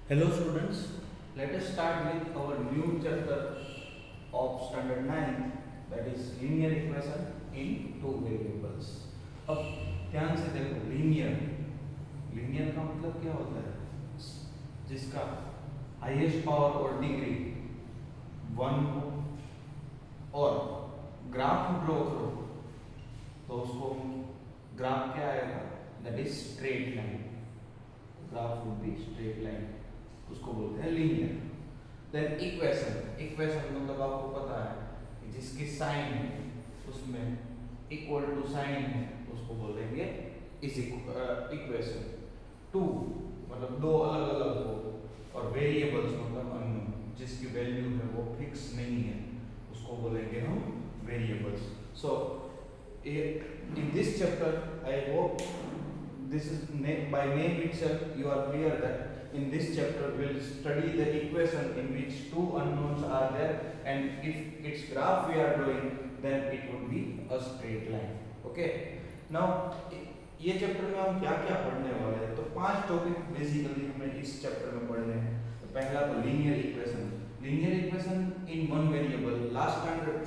Hello students, let us start with our new chapter of standard 9, that is linear equation in two variables. अब ध्यान से देखो, linear का मतलब क्या होता है? जिसका हाईएस्ट पावर और डिग्री 1 हो और ग्राफ ड्रॉ करो तो उसको ग्राफ क्या आएगा? That is straight line. Graph would be straight line, उसको बोलते हैं लीनियर. देन इक्वेशन मतलब आपको पता है कि जिसकी साइन है उसमें इक्वल टू साइन है, उसको बोलेंगे इज इक्वेशन. टू मतलब दो अलग अलग हो, और वेरिएबल्स मतलब अननोन, जिसकी वैल्यू है वो फिक्स नहीं है, उसको बोलेंगे हम variables. So in this chapter I hope this is by name itself you are clear that in this chapter we'll study the equation in which two unknowns are there, and if its graph we are drawing then it would be a straight line. Okay, now ये chapter में हम क्या क्या पढ़ने वाले हैं? तो 5 topic basically हमें इस चैप्टर में पढ़ने हैं. तो पहला तो linear equation in one variable. Last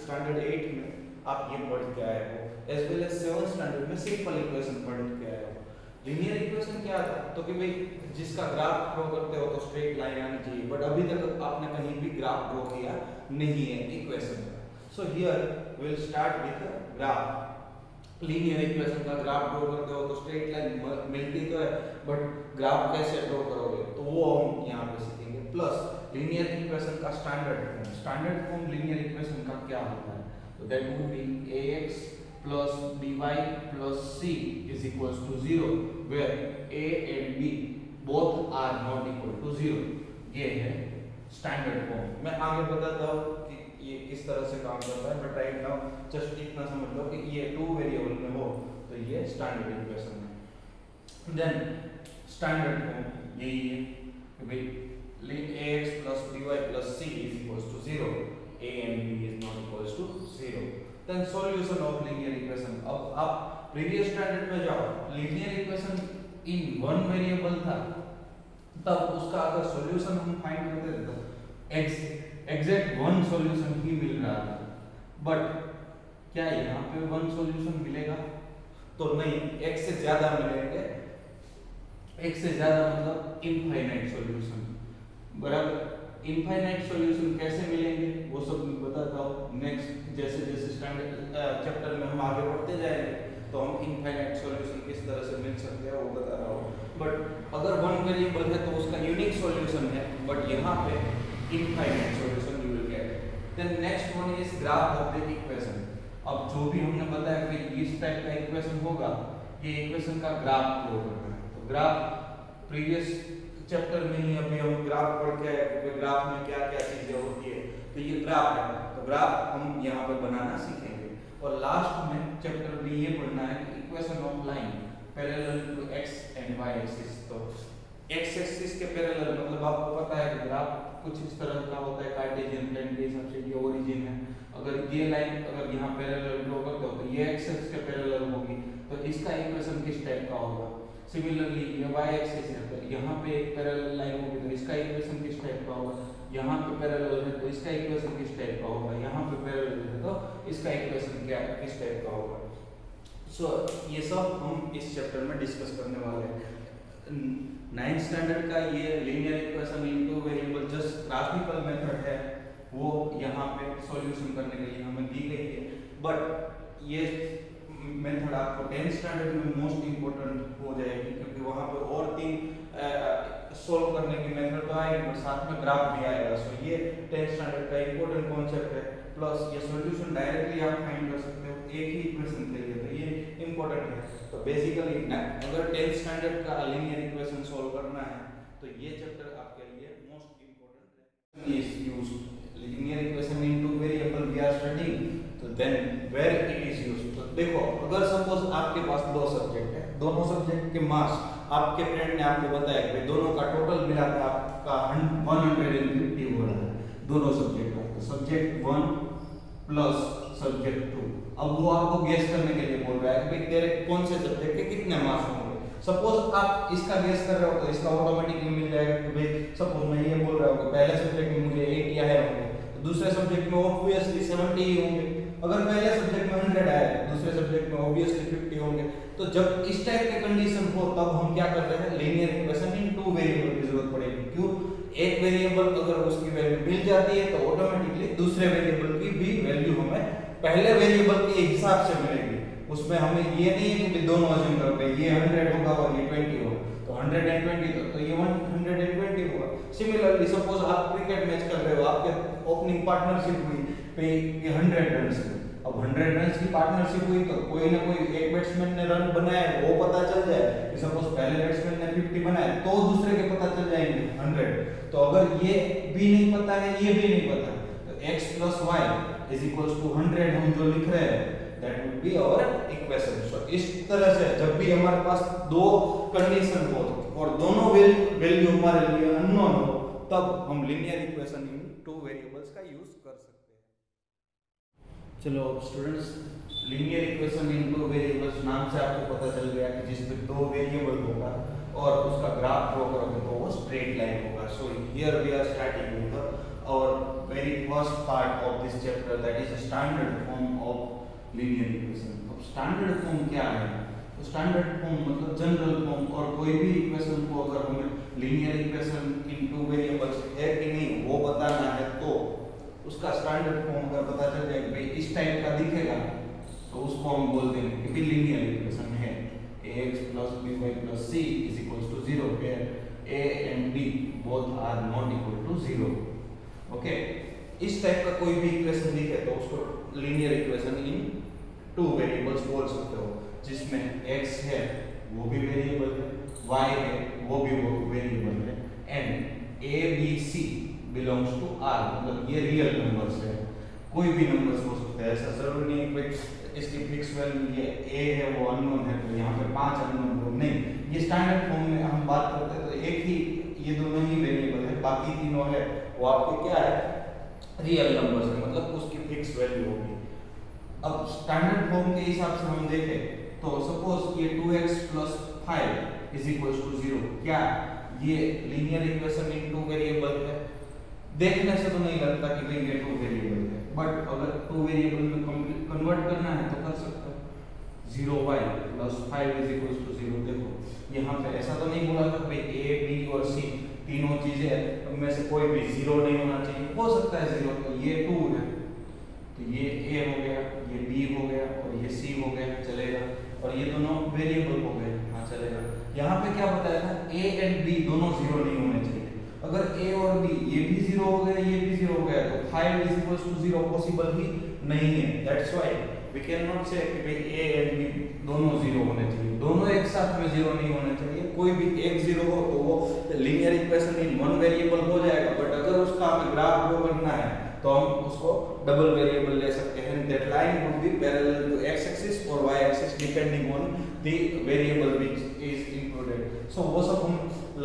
standard 8 में आप ये पढ़ के आए हो, as well as 7th standard में सिंपल इक्वेशन पढ़ के आए हो. लीनियर इक्वेशन क्या था? तो कि भाई जिसका ग्राफ ड्रॉ करते हो तो स्ट्रेट लाइन आनी चाहिए, बट अभी तक आपने कहीं भी ग्राफ ड्रॉ किया नहीं है इक्वेशन का. So here we will start with graph. Linear equation का ग्राफ ड्रॉ करते हो तो स्ट्रेट लाइन मिलती तो है, बट ग्राफ कैसे ड्रॉ करोगे तो वो हम यहाँ पे सीखेंगे. प्लस लीनियर इक्वेशन का स्टैंडर्ड फॉर्म लीनियर इक्वेशन का क्या होता है? तो that would be ax plus by plus c is equals to 0 where a and b both are not equal to 0. ये है स्टैंडर्ड फॉर्म. मैं आगे बताता हूँ कि ये किस तरह से काम करता है, बट राइट नाउ जस्ट इतना समझ लो कि ये 2 वेरिएबल में हो तो ये स्टैंडर्ड इक्वेशन है. देन स्टैंडर्ड फॉर्म यही है कि भाई ax plus by plus c is equals to 0, a and b is not equals to 0. Then solution of linear equation. अब आप प्रीवियस स्टैंडर्ड में जाओ, linear equation इन वन वेरिएबल था, तब उसका अगर सॉल्यूशन हम फाइंड करते थे तो एग्जैक्ट वन सॉल्यूशन ही मिल रहा था. बट क्या यहाँ पे वन सॉल्यूशन मिलेगा? तो नहीं, एक से ज्यादा मिलेंगे. एक से ज्यादा मतलब इनफाइनाइट सॉल्यूशन. बराबर. इनफाइनाइट सॉल्यूशन कैसे मिलेंगे वो सब मैं बताता हूँ नेक्स्ट. जैसे जैसे स्टैंडर्ड चैप्टर में हम आगे बढ़ते जाएंगे तो हम इनफाइनाइट सॉल्यूशन किस तरह से मिल सकते हैं वो बता रहा हूँ. बट अगर वन वेरिएबल है तो उसका यूनिक सॉल्यूशन है, बट यहाँ पे infinite solution you will get. Then next one is graph of the equation. अब जो भी हमने बताया कि इस टाइप का इक्वेशन होगा, ये इक्वेशन का ग्राफ प्लॉट करना है. तो ग्राफ प्रीवियस चैप्टर में ही अभी हम ग्राफ पढ़ के आए, ग्राफ में क्या क्या चीजें होती है. तो ये ग्राफ है, तो ग्राफ हम यहाँ पे बनाना सीखेंगे. और लास्ट में चैप्टर में ये पढ़ना है कि equation of line parallel to x and y axis. तो एक्स एक्सिस के पैरेलल मतलब आपको पता है कि ग्राफ कुछ इस तरह का होता है, कार्टेशियन प्लेन के हिसाब से ये ओरिजिन है. अगर ये लाइन अगर यहाँ पैरेलल ड्रॉ करते हो तो ये एक्स एक्सिस के पैरेलल होगी, तो इसका इक्वेशन किस टाइप का होगा? सिमिलरली ये वाई एक्सिस है, यहाँ पे एक पैरेलल लाइन होगी तो इसका इक्वेशन किस टाइप का होगा? यहाँ पे पैरेलल है तो इसका इक्वेशन किस टाइप का होगा? यहाँ पे पैरेलल है तो इसका इक्वेशन क्या किस टाइप का होगा? सो ये सब हम इस चैप्टर में डिस्कस करने वाले हैं. 9th स्टैंडर्ड का ये linear equation into variable just graphical method है, वो यहाँ पे सॉल्यूशन करने के लिए हमें दी गई है. बट ये मेथड आपको 10th स्टैंडर्ड में मोस्ट इंपोर्टेंट हो जाएगी, क्योंकि वहाँ पे और 3 सोल्व करने की मेथड तो आएगी, पर साथ में ग्राफ भी आएगा. सो ये 10th स्टैंडर्ड का इंपॉर्टेंट कॉन्सेप्ट है. प्लस ये सॉल्यूशन डायरेक्टली आप फाइंड कर सकते हो एक ही इक्वेशन के लिए, तो ये इंपॉर्टेंट है. तो बेसिकली अगर 10th स्टैंडर्ड का लीनियर इक्वेशन सोल्व करना है तो ये चैप्टर आपके लिए मोस्ट इंपॉर्टेंट है. Is used linear equation into variable we are studying, तो then where it is used. तो देखो, अगर सपोज आपके पास 2 सब्जेक्ट है, दोनों सब्जेक्ट के मार्क्स आपके फ्रेंड ने आपको बताया कि दोनों का टोटल मिला के आपका 150 हो रहा है दोनों सब्जेक्ट का. तो सब्जेक्ट 1 प्लस सब्जेक्ट 2, अब वो आपको गेस करने के लिए बोल रहा है कि भाई तेरे कौन से सब्जेक्ट के कितने मार्क्स होंगे. सपोज आप इसका गेस कर रहे हो तो इसका ऑटोमेटिकली मिल जाएगा कि भाई सपोज मैं ये बोल रहा हूँ कि पहले सब्जेक्ट में मुझे 80 आए होंगे तो दूसरे सब्जेक्ट में ऑब्वियसली 70 ही होंगे। अगर पहले सब्जेक्ट में 100 आए दूसरे सब्जेक्ट में ऑब्वियसली 50 होंगे। तो जब इस टाइप के कंडीशन हो तब हम क्या करते हैं, लीनियर इक्वेशन इन टू वेरिएबल की जरूरत पड़ेगी। क्यों? एक वेरिएबल अगर उसकी वैल्यू मिल जाती है तो ऑटोमेटिकली दूसरे वेरिएबल की भी वैल्यू हमें पहले वेरिएबल के हिसाब से मिलेगी। उसमें हमें ये नहीं है कि दोनों अज्यूम करो ये 100 होगा और ये 20 होगा तो 120 तो ये 120 होगा। सिमिलरली सपोज आप क्रिकेट मैच कर रहे हो, आपके ओपनिंग पार्टनरशिप हुई पे ये 100 रन से, अब 100 रन की पार्टनरशिप हुई तो कोई ना कोई एक बैट्समैन ने रन बनाए वो पता चल जाए कि सपोज पहले बैट्समैन ने 50 बनाए तो दूसरे के पता चल जाएंगे 100। तो अगर ये भी नहीं पता है ये भी नहीं पता तो x + y = 100 हम जो लिख रहे हैं that would be our equation। so इस तरह से जब भी हमारे पास दो कंडीशन हो और दोनों वैल्यू हमारे लिए अननोन हो तब हम लीनियर इक्वेशन इन टू वेरिएबल्स का यूज कर सकते हैं। चलो स्टूडेंट्स, लीनियर इक्वेशन इन टू वेरिएबल्स नाम से आपको पता चल गया कि जिसमें दो वेरिएबल होगा और उसका ग्राफ ड्रॉ करोगे तो वो स्ट्रेट लाइन होगा। So here we are starting with our very first part of this chapter, that is a standard form of linear equation। अब स्टैंडर्ड फॉर्म क्या है? तो स्टैंडर्ड फॉर्म मतलब जनरल फॉर्म, और कोई भी इक्वेशन को अगर हमें लीनियर इक्वेशन इन टू वेरिएबल्स है कि नहीं वो बताना है तो उसका स्टैंडर्ड फॉर्म अगर पता चल जाए कि भाई इस टाइप का दिखेगा तो उसको हम बोल देंगे कि भी लीनियर इक्वेशन है ax + by + c = 0 where a and b both are not equal to 0। Okay, इस टाइप का कोई भी इक्वेशन दिखे तो उसको लीनियर इक्वेशन इन टू वेरिएबल्स बोल सकते हो, जिसमें x है वो भी वेरिएबल है, y है वो भी वेरिएबल है, and a b c belongs to r मतलब ये रियल नंबर्स है। कोई भी नंबर्स हो सकते हैं, ऐसा जरूरी नहीं कि इसकी फिक्स वैल्यू ये a है वो अननोन है तो यहाँ पे 5 अननोन हो, नहीं। ये स्टैंडर्ड फॉर्म में हम बात करते हैं तो एक ही ये दोनों ही वेरिएबल है, बाकी तीनों है वो आपके क्या है रियल नंबर्स है, मतलब उसकी फिक्स वैल्यू होगी। अब स्टैंडर्ड फॉर्म के हिसाब से हम देखें तो सपोज ये 2x + 5 = 0, क्या ये लीनियर इक्वेशन इन टू वेरिएबल है? देखने से तो नहीं लगता कि भाई ये टू वेरिएबल है, बट अगर टू वेरिएबल में कन्वर्ट करना है तो कर सकते हैं। 0y + 5 = 0। देखो यहाँ पे ऐसा तो नहीं बोला था भाई a b और c तीनों चीजें में से कोई भी 0 नहीं होना चाहिए, हो सकता है 0, तो ये 2 है तो ये a हो गया, ये b हो गया और ये c हो गया, चलेगा। और ये दोनों वेरिएबल हो गए, हाँ चलेगा। यहाँ पे क्या बताया था a and b दोनों 0 नहीं होने चाहिए। अगर a और b ये भी 0 हो गया ये भी 0 हो गया तो 5 = 0 पॉसिबल ही नहीं है। That's why we can not say कि भाई a and b दोनों 0 होने चाहिए, दोनों एक साथ में 0 नहीं होने चाहिए। कोई भी एक 0 हो तो वो linear equation in one variable हो जाएगा, बट अगर उसका हमें ग्राफ ड्रॉ करना है तो हम उसको डबल वेरिएबल ले सकते हैं। That line would be parallel to x axis और y axis depending on the variable which is included. So वो सब हम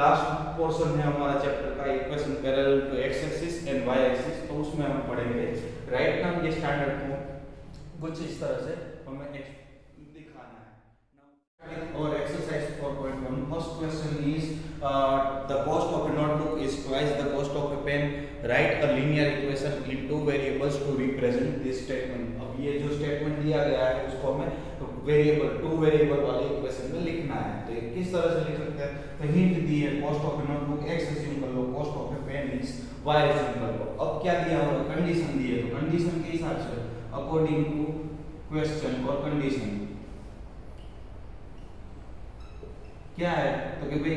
लास्ट पोर्शन है हमारा चैप्टर का, equation parallel to x axis and y axis, तो उसमें हम पढ़ेंगे। राइट नाउ ये स्टैंडर्ड फॉर्म कुछ इस तरह से हमें दिखाना है। और exercise 4.1 first question is the cost of a notebook is twice the cost of a pen, write a linear equation in two variables to represent this statement। अब ये जो स्टेटमेंट दिया गया है उसको हमें वेरिएबल टू वेरिएबल वाले equation में लिखना है। तो ये किस तरह से लिख सकते हैं? तो हिंट दी है cost of a notebook x assume कर लो, cost of a pen is y assume कर लो। अब क्या दिया हुआ कंडीशन दी है तो कंडीशन के हिसाब से अकॉर्डिंग टू क्वेश्चन और कंडीशन क्या है तो कि भाई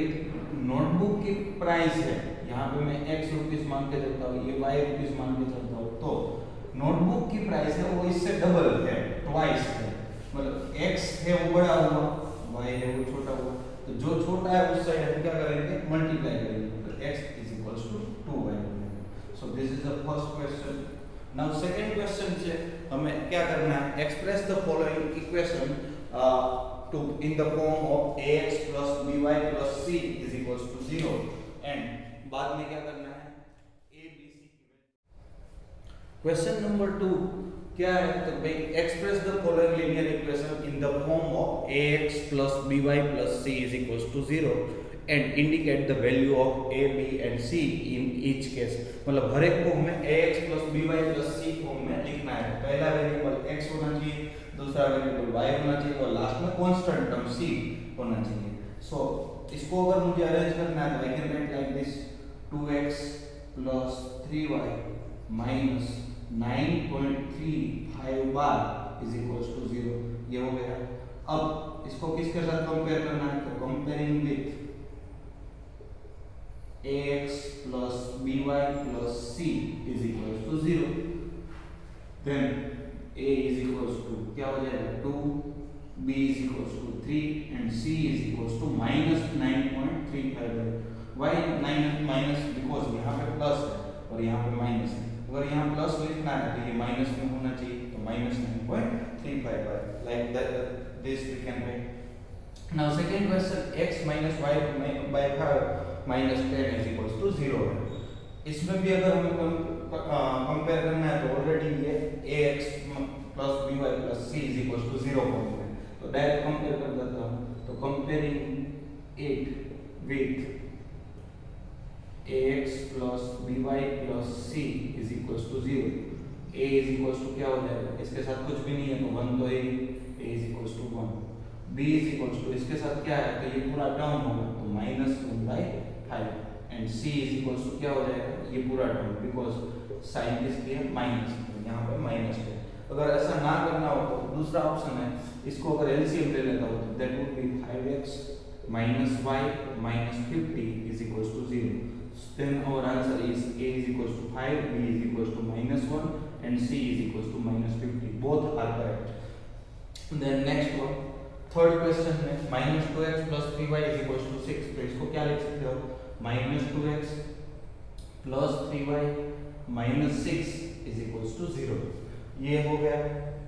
नोटबुक की प्राइस है, यहाँ पे मैं x रुपीस मान के चलता हूँ, ये y रुपीस मान के चलता हूँ, तो नोटबुक की प्राइस है वो इससे डबल है, ट्वाइस है। मतलब x है वो बड़ा हुआ, y है वो छोटा हुआ, तो जो छोटा है उस साइड हम क्या करेंगे मल्टीप्लाई करेंगे, तो x = 2y। So this is the first question. Now second question से हमें क्या करना है, express the following equation to in the form of ax + by + c = 0 and बाद में क्या करना है a b c की। क्वेश्चन नंबर 2 क्या है तो भाई express the following linear equation in the form of ax plus by plus c is equals to 0 and indicate the value of a, b and c in each case। मतलब हर एक को हमें ax plus by plus c form में लिखना है। पहला variable x होना चाहिए, दूसरा वेरिएबल y होना चाहिए और लास्ट में कांस्टेंट टर्म c होना चाहिए। सो इसको अगर मुझे अरेंज करना है तो I can write like this 2x plus 3y minus 9.35 bar is equals to 0। ये हो गया। अब इसको किसके साथ कंपेयर करना है तो comparing with ax plus by plus c is equals to 0। then a is equals to क्या हो जाएगा 2, b is equals to 3 and c is equals to minus 9.35। why minus because यहाँ पे प्लस है और यहाँ पे माइनस है। अगर यहाँ प्लस लिखना है तो ये माइनस में होना चाहिए तो minus 9.35 like that this we can write। now second question x minus y by 5 minus 10 is equals to 0 है। इसमें भी अगर हमें कंपेयर करना है तो ऑलरेडी ये ax plus by plus c is equals to 0 form में तो डायरेक्ट कंपेयर कर देता हूँ। तो comparing it with ax plus by plus c is equals to 0। a is equals to क्या हो जाएगा इसके साथ कुछ भी नहीं है तो 1 तो a is equals to 1। b is equals to इसके साथ क्या है तो ये पूरा टर्म होगा तो -1/5 and c is equals to क्या हो जाएगा ये पूरा टर्म बिकॉज साइन किसकी है माइनस यहाँ पे माइनस है। अगर ऐसा ना करना हो तो दूसरा ऑप्शन है इसको अगर एलसीएम ले लेता हो तो that would be 5x minus y minus 50 is equals to 0। then our answer is a is equals to 5, b is equals to -1 and c is equals to -50। both are correct। then next one third question में -2x plus 3y is equals to 6। तो इसको क्या लिख सकते हो -2x plus 3y minus 6 is equals to 0। ये हो गया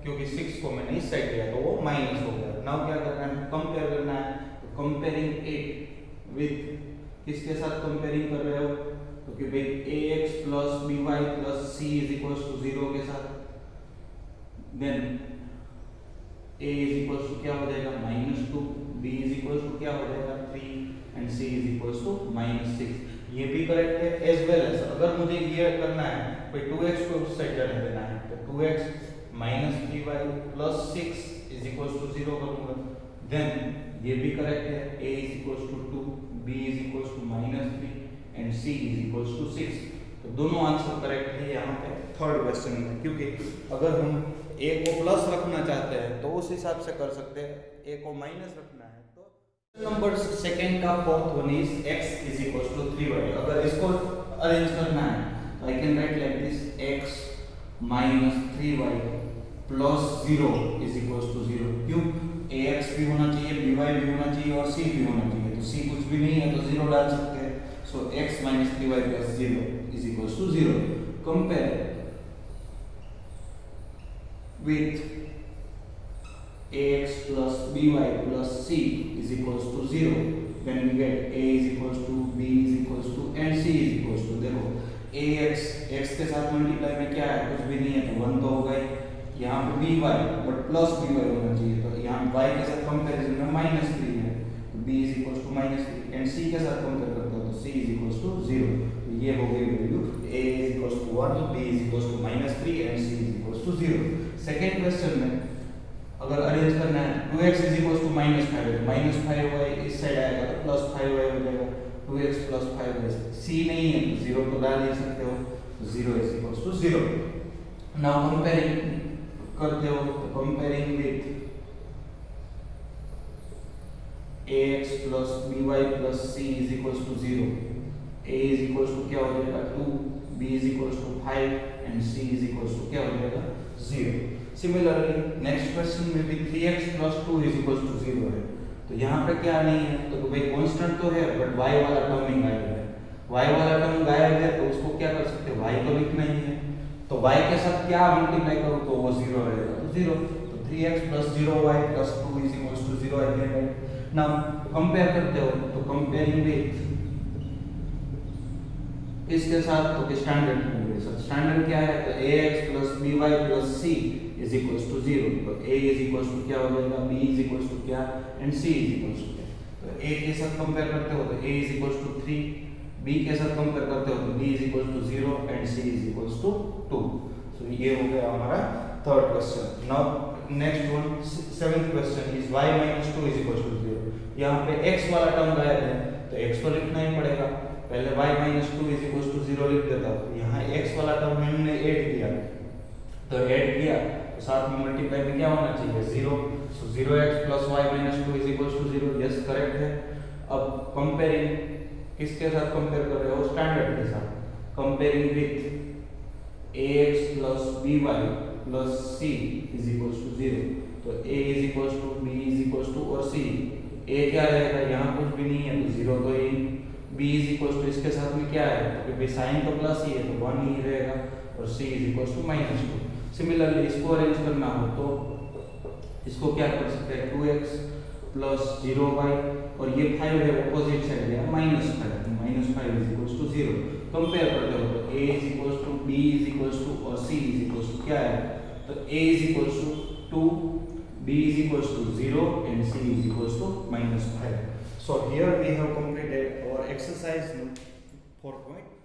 क्योंकि 6 को मैंने इस साइड लिया तो वो माइनस हो गया। नाउ क्या करना है कंपेयर करना है तो कंपेयरिंग इट विथ किसके साथ कंपेयरिंग कर रहे हो तो कि भाई ax plus by plus c is equals to 0 के साथ। then a is equals to क्या हो जाएगा -2, b is equals to क्या हो जाएगा 3 and c is equals to -6। ये भी करेक्ट है एज वेल एज अगर मुझे ये करना है भाई 2x को उस साइड जाने देना है तो 2x minus 3y plus 6 is equals to 0 करूंगा। then ये भी करेक्ट है a is equals to 2, b is equals to -3 and c is equals to 6। तो दोनों आंसर करेक्ट है यहाँ पे थर्ड क्वेश्चन में क्योंकि अगर हम a को प्लस रखना चाहते हैं तो उस हिसाब से कर सकते हैं, a को माइनस रखना है तो नंबर सेकंड का fourth one is x is equals to 3y। अगर इसको अरेंज करना है तो I can write like this x minus 3y plus 0 is equals to 0। क्यों ax भी होना चाहिए by भी होना चाहिए और c भी होना चाहिए तो c कुछ भी नहीं है तो 0 डाल सकते हैं। सो x minus 3y plus 0 is equals to 0। compare with ax plus by plus c is equals to 0 then we get a is equals to b is equals to and c is equals to। देखो ax x के साथ multiply में क्या है कुछ भी नहीं है तो 1 तो होगा ही। यहाँ पे by बट प्लस by होना चाहिए तो यहाँ y के साथ कंपैरिजन में -3 है तो b is equals to -3 and c के साथ कंपेयर करते हो तो c is equals to 0। तो ये हो गई value a is equals to 1, b is equals to -3 and c is equals to 0। Second question में अगर अरेंज करना है 2x is equals to -5 -5y इस साइड आएगा तो +5y हो जाएगा 2x plus 5y। c नहीं है तो 0 तो डाल ही सकते हो तो 0 is equals to 0। Now comparing करते हो तो comparing with ax plus by plus c is equals to 0। a is equals to क्या हो जाएगा 2, b is equals to 5 and c is equals to क्या हो जाएगा 0। सिमिलरली नेक्स्ट क्वेश्चन में भी 3x plus 2 is equals to 0 है तो यहाँ पे क्या नहीं है तो भाई कांस्टेंट तो है बट y वाला टर्म ही गायब है। y वाला टर्म गायब है तो उसको क्या कर सकते हैं y तो लिखना ही है तो y के साथ क्या मल्टीप्लाई करो तो वो 0 रहेगा तो 0 तो 3x plus 0y plus 2 is equals to 0 again। Now compare करते हो तो कंपेयरिंग विथ इसके साथ तो स्टैंडर्ड फॉर्मूले स्टैंडर्ड क्या है, तो ax plus by plus c is equals to 0। तो a इज इक्वल्स टू क्या हो जाएगा, b इज इक्वल्स टू क्या and c is equals to क्या। तो a के साथ कंपेयर करते हो तो a is equals to 3, b के साथ कंपेयर करते हो तो b is equals to 0 and c is equals to 2। So ये हो गया हमारा third question. Now next one, seventh question is y minus 2 is equals to 0। यहाँ पे x वाला टर्म गायब है तो x को लिखना ही पड़ेगा, पहले y minus 2 is equals to 0 लिख देता हूँ। यहाँ x वाला टर्म हमने ऐड किया, तो ऐड किया तो साथ में मल्टीप्लाई में क्या होना चाहिए 0। So 0x plus y minus 2 is equals to 0, yes correct है। अब कंपेयरिंग किसके साथ कंपेयर कर रहे हो, स्टैंडर्ड के साथ। Comparing with ax plus by plus c is equals to 0, तो a is equals to b is equals to और c, a क्या रहेगा, यहाँ कुछ भी नहीं है तो 0 तो ही, b इज इक्वल्स टू इसके साथ में क्या है, क्योंकि साइन तो प्लस ही है तो 1 ही रहेगा, और c is equals to minus 2। Similarly इसको अरेंज करना हो तो इसको क्या कर सकते हैं, 2x प्लस 0y और ये 5 है ऑपोजिट साइड है -5 इज इक्वल्स टू 0। कंपेयर करते हो तो a is equals to b is equals to और c इज इक्वल्स टू क्या है, तो a is equals to 2, b is equals to 0 and c is equals to -5. So here we have completed our exercise 4.5.